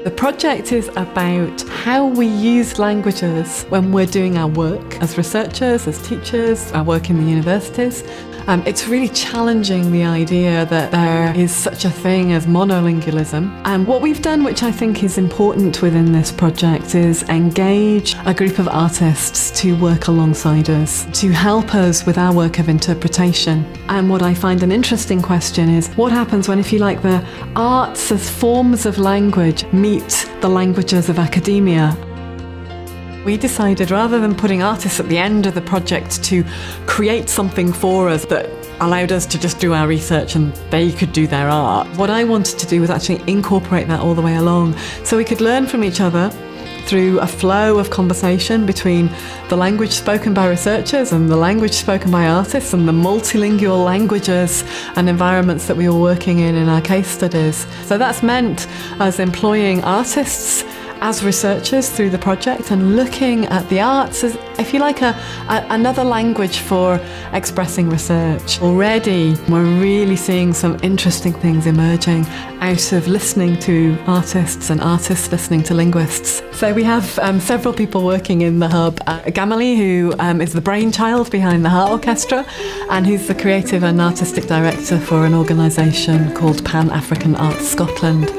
The project is about how we use languages when we're doing our work as researchers, as teachers, our work in the universities. It's really challenging the idea that there is such a thing as monolingualism. And what we've done, which I think is important within this project, is engage a group of artists to work alongside us, to help us with our work of interpretation. And what I find an interesting question is, what happens when, if you like, the arts as forms of language meet the languages of academia? We decided, rather than putting artists at the end of the project to create something for us that allowed us to just do our research and they could do their art, what I wanted to do was actually incorporate that all the way along, so we could learn from each other through a flow of conversation between the language spoken by researchers and the language spoken by artists and the multilingual languages and environments that we were working in our case studies. So that's meant us employing artists as researchers through the project and looking at the arts as, if you like, another language for expressing research. Already we're really seeing some interesting things emerging out of listening to artists and artists listening to linguists. So we have several people working in the hub. Gamali, who is the brainchild behind the Heart Orchestra and who's the creative and artistic director for an organisation called Pan-African Arts Scotland.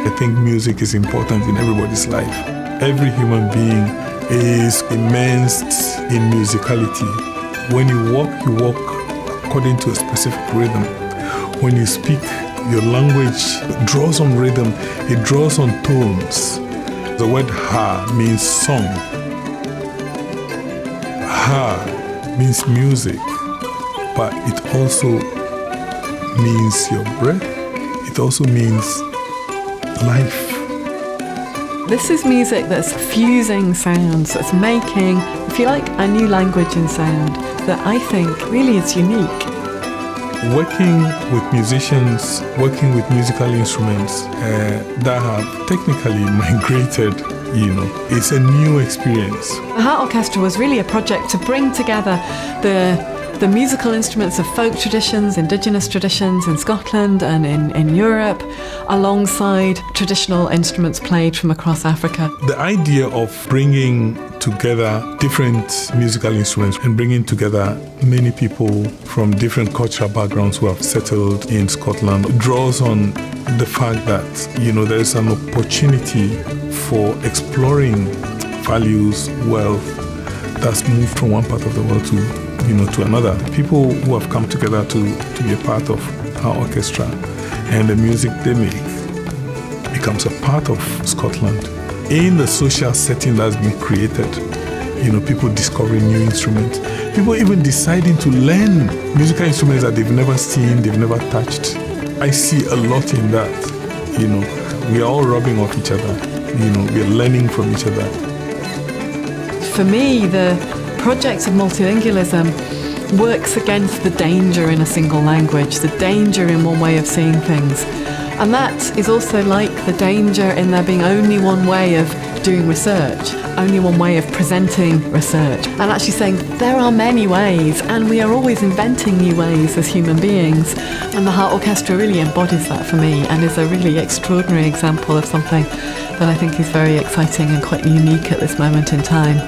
I think music is important in everybody's life. Every human being is immersed in musicality. When you walk according to a specific rhythm. When you speak, your language draws on rhythm, it draws on tones. The word ha means song. Ha means music, but it also means your breath. It also means life. This is music that's fusing sounds, that's making, if you like, a new language in sound that I think really is unique. Working with musicians, working with musical instruments that have technically migrated, it's a new experience. The Heart Orchestra was really a project to bring together the musical instruments of folk traditions, indigenous traditions in Scotland and in Europe, alongside traditional instruments played from across Africa. The idea of bringing together different musical instruments and bringing together many people from different cultural backgrounds who have settled in Scotland draws on the fact that, there is an opportunity for exploring values, wealth that's moved from one part of the world to another. People who have come together to be a part of our orchestra, and the music they make becomes a part of Scotland. In the social setting that's been created, people discovering new instruments, people even deciding to learn musical instruments that they've never seen, they've never touched. I see a lot in that. We are all rubbing off each other, we are learning from each other. For me, the project of multilingualism works against the danger in a single language, the danger in one way of seeing things. And that is also like the danger in there being only one way of doing research, only one way of presenting research. And actually saying there are many ways, and we are always inventing new ways as human beings. And the Heart Orchestra really embodies that for me and is a really extraordinary example of something that I think is very exciting and quite unique at this moment in time.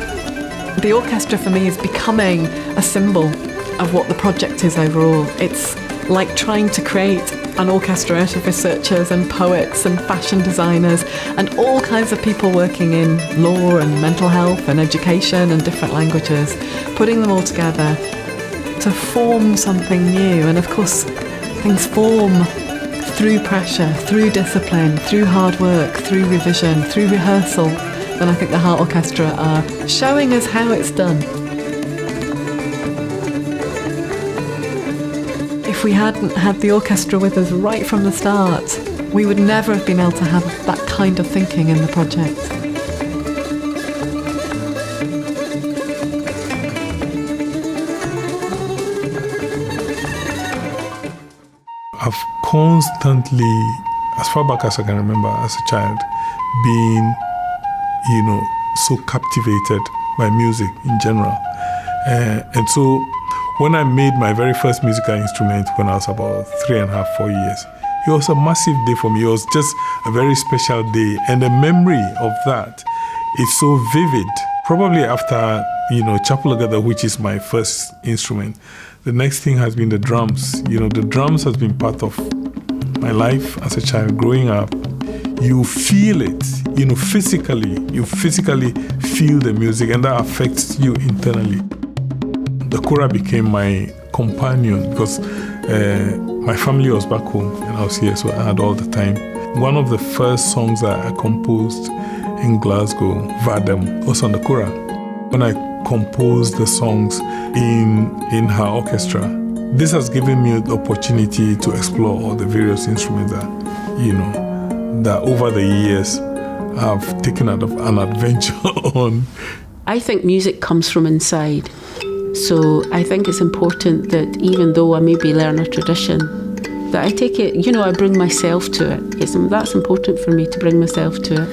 The orchestra for me is becoming a symbol of what the project is overall. It's like trying to create an orchestra out of researchers and poets and fashion designers and all kinds of people working in law and mental health and education and different languages, putting them all together to form something new. And of course, things form through pressure, through discipline, through hard work, through revision, through rehearsal. And I think the Heart Orchestra are showing us how it's done. If we hadn't had the orchestra with us right from the start, we would never have been able to have that kind of thinking in the project. I've constantly, as far back as I can remember as a child, being, so captivated by music in general. And so when I made my very first musical instrument when I was about 3.5, 4 years, it was a massive day for me. It was just a very special day. And the memory of that is so vivid. Probably after, Chapel Together, which is my first instrument, the next thing has been the drums. The drums has been part of my life as a child growing up. You feel it, physically. You physically feel the music, and that affects you internally. The kora became my companion because my family was back home and I was here, so I had all the time. One of the first songs that I composed in Glasgow, Vadem, was on the kora. When I composed the songs in her orchestra, this has given me the opportunity to explore all the various instruments that over the years I've taken an adventure on. I think music comes from inside. So I think it's important that even though I maybe learn a tradition, that I take it, I bring myself to it. That's important for me to bring myself to it.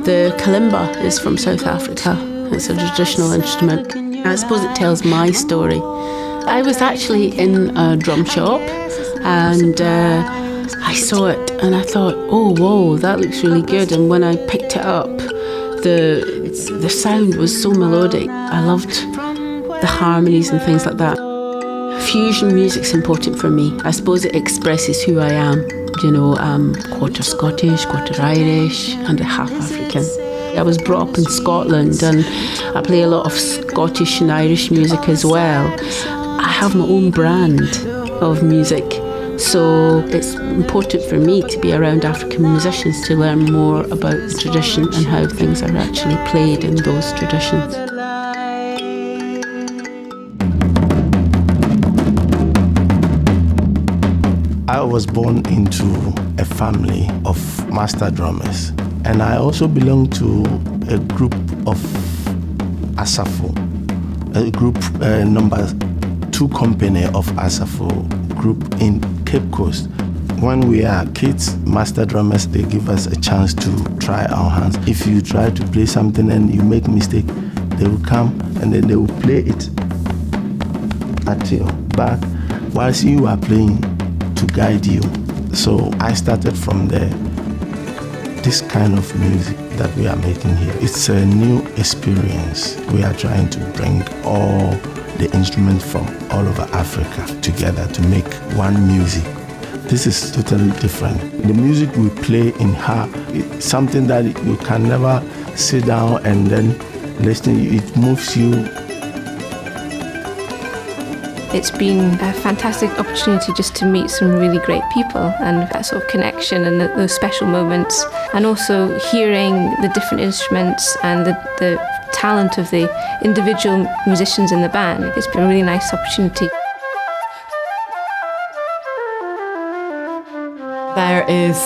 The kalimba is from South Africa. It's a traditional instrument. I suppose it tells my story. I was actually in a drum shop and I saw it and I thought, oh, whoa, that looks really good. And when I picked it up, the sound was so melodic. I loved the harmonies and things like that. Fusion music's important for me. I suppose it expresses who I am. I'm quarter Scottish, quarter Irish, and half African. I was brought up in Scotland and I play a lot of Scottish and Irish music as well. I have my own brand of music, so it's important for me to be around African musicians to learn more about the tradition and how things are actually played in those traditions. I was born into a family of master drummers, and I also belong to a group of Asafo, a group number 2 company of Asafo group in Cape Coast. When we are kids, master drummers, they give us a chance to try our hands. If you try to play something and you make a mistake, they will come and then they will play it at your back whilst you are playing to guide you. So I started from there. This kind of music that we are making here, it's a new experience. We are trying to bring all the instruments from all over Africa together to make one music. This is totally different. The music we play in her, it's something that you can never sit down and then listen. It moves you. It's been a fantastic opportunity just to meet some really great people and that sort of connection and those special moments, and also hearing the different instruments and the talent of the individual musicians in the band. It's been a really nice opportunity. There is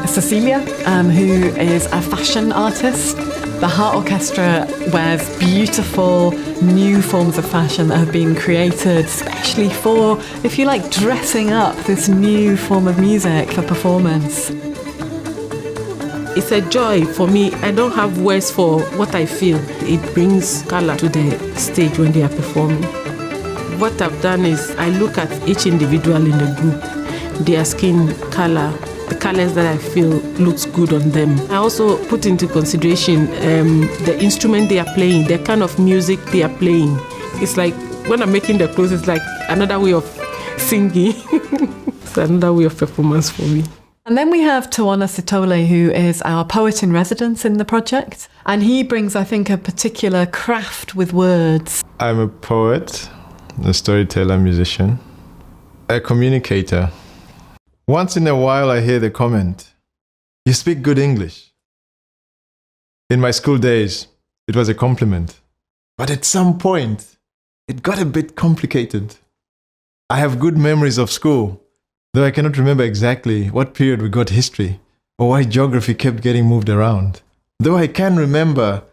Cecilia, who is a fashion artist. The Heart Orchestra wears beautiful new forms of fashion that have been created especially for, if you like, dressing up this new form of music for performance. It's a joy for me. I don't have words for what I feel. It brings color to the stage when they are performing. What I've done is I look at each individual in the group, their skin color, the colors that I feel looks good on them. I also put into consideration the instrument they are playing, the kind of music they are playing. It's like when I'm making the clothes, it's like another way of singing. It's another way of performance for me. And then we have Tawana Sitole, who is our poet in residence in the project. And he brings, I think, a particular craft with words. I'm a poet, a storyteller, musician, a communicator. Once in a while, I hear the comment, "You speak good English." In my school days, it was a compliment. But at some point, it got a bit complicated. I have good memories of school, though I cannot remember exactly what period we got history or why geography kept getting moved around. Though I can remember,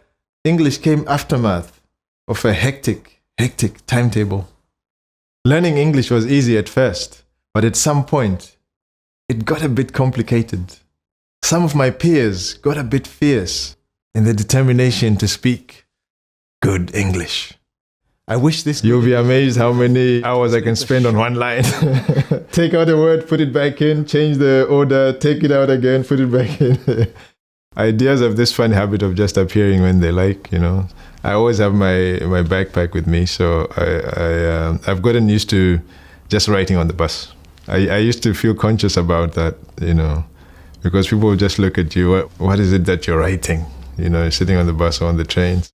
English came aftermath of a hectic timetable. Learning English was easy at first, but at some point, it got a bit complicated. some of my peers got a bit fierce in their determination to speak good English. I wish this... You'll be amazed how many hours I can spend on one line. Take out a word, put it back in, change the order, take it out again, put it back in. Ideas have this fun habit of just appearing when they like, you know. I always have my backpack with me, so I've gotten used to just writing on the bus. I used to feel conscious about that, you know, because people will just look at you, what is it that you're writing? You know, you're sitting on the bus or on the trains.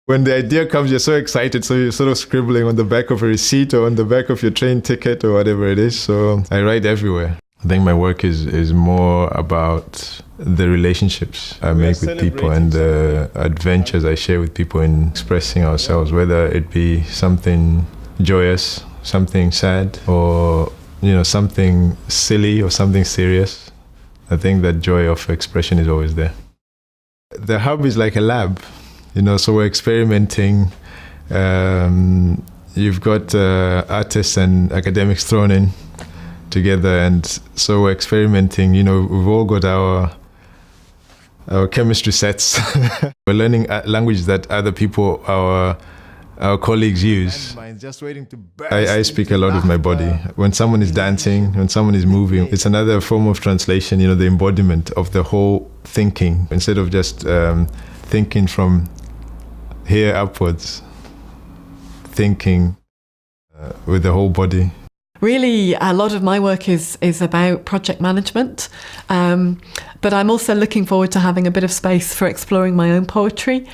When the idea comes, you're so excited, so you're sort of scribbling on the back of a receipt or on the back of your train ticket or whatever it is. So I write everywhere. I think my work is more about the relationships I make with people and the adventures I share with people in expressing ourselves, whether it be something joyous, something sad, or, you know, something silly or something serious. I think that joy of expression is always there. The hub is like a lab. You know, so we're experimenting. You've got artists and academics thrown in together, and so we're experimenting. You know, we've all got our chemistry sets. We're learning language that other people, our colleagues use. I speak a lot with my body. When someone is dancing, when someone is moving, it's another form of translation. You know, the embodiment of the whole thinking instead of just thinking from here upwards, thinking with the whole body. Really, a lot of my work is about project management, but I'm also looking forward to having a bit of space for exploring my own poetry,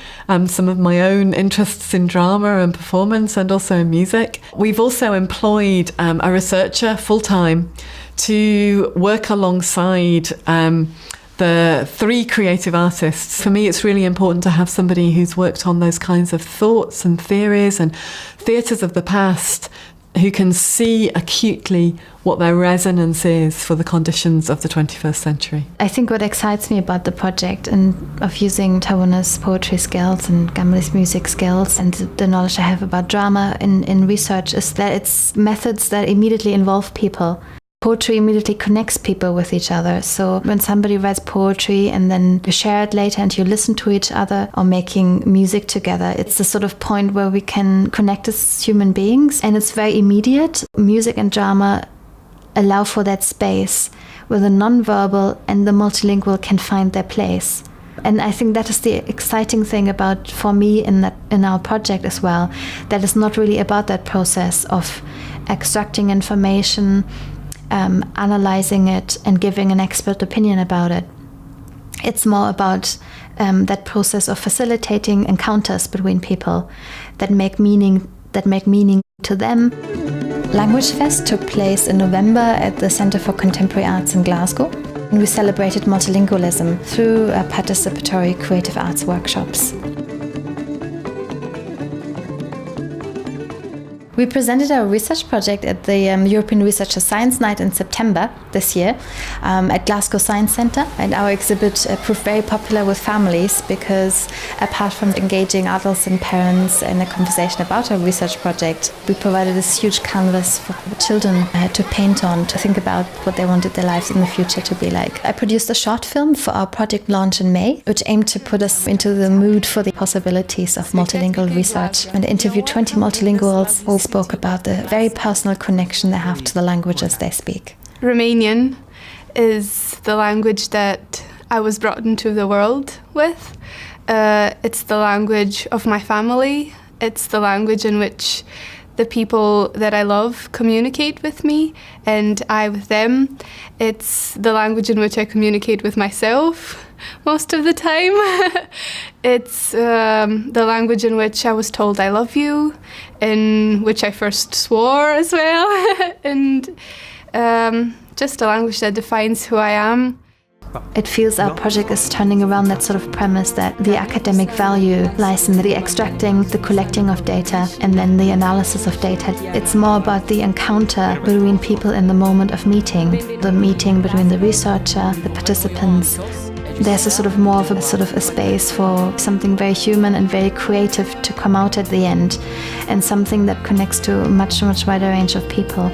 some of my own interests in drama and performance, and also in music. We've also employed a researcher full-time to work alongside the three creative artists. For me, it's really important to have somebody who's worked on those kinds of thoughts and theories and theatres of the past, who can see acutely what their resonance is for the conditions of the 21st century. I think what excites me about the project and of using Tawona's poetry skills and Gamli's music skills and the knowledge I have about drama in research is that it's methods that immediately involve people. Poetry immediately connects people with each other. So when somebody writes poetry and then you share it later and you listen to each other or making music together, it's the sort of point where we can connect as human beings, and it's very immediate. Music and drama allow for that space where the non-verbal and the multilingual can find their place. And I think that is the exciting thing about, for me, in our project as well, that it's not really about that process of extracting information, analyzing it and giving an expert opinion about it. It's more about that process of facilitating encounters between people that make meaning to them. Language Fest took place in November at the Centre for Contemporary Arts in Glasgow. And we celebrated multilingualism through participatory creative arts workshops. We presented our research project at the European Researcher Science Night in September this year at Glasgow Science Centre, and our exhibit proved very popular with families because apart from engaging adults and parents in a conversation about our research project, we provided this huge canvas for children to paint on, to think about what they wanted their lives in the future to be like. I produced a short film for our project launch in May, which aimed to put us into the mood for the possibilities of multilingual research, and interviewed 20 multilinguals who spoke about the very personal connection they have to the languages they speak. Romanian is the language that I was brought into the world with. It's the language of my family. It's the language in which the people that I love communicate with me and I with them. It's the language in which I communicate with myself most of the time. It's the language in which I was told I love you, in which I first swore as well, and just a language that defines who I am. It feels our project is turning around that sort of premise that the academic value lies in the extracting, the collecting of data, and then the analysis of data. It's more about the encounter between people in the moment of meeting, the meeting between the researcher, the participants. There's a sort of more of a space for something very human and very creative to come out at the end, and something that connects to a much wider range of people.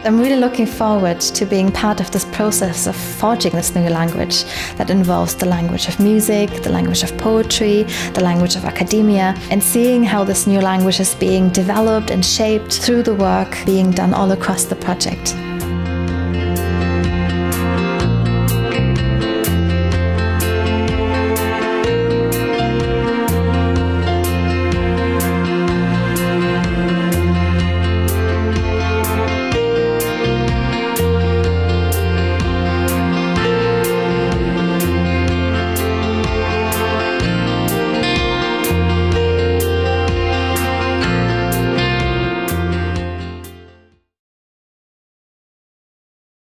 I'm really looking forward to being part of this process of forging this new language that involves the language of music, the language of poetry, the language of academia, and seeing how this new language is being developed and shaped through the work being done all across the project.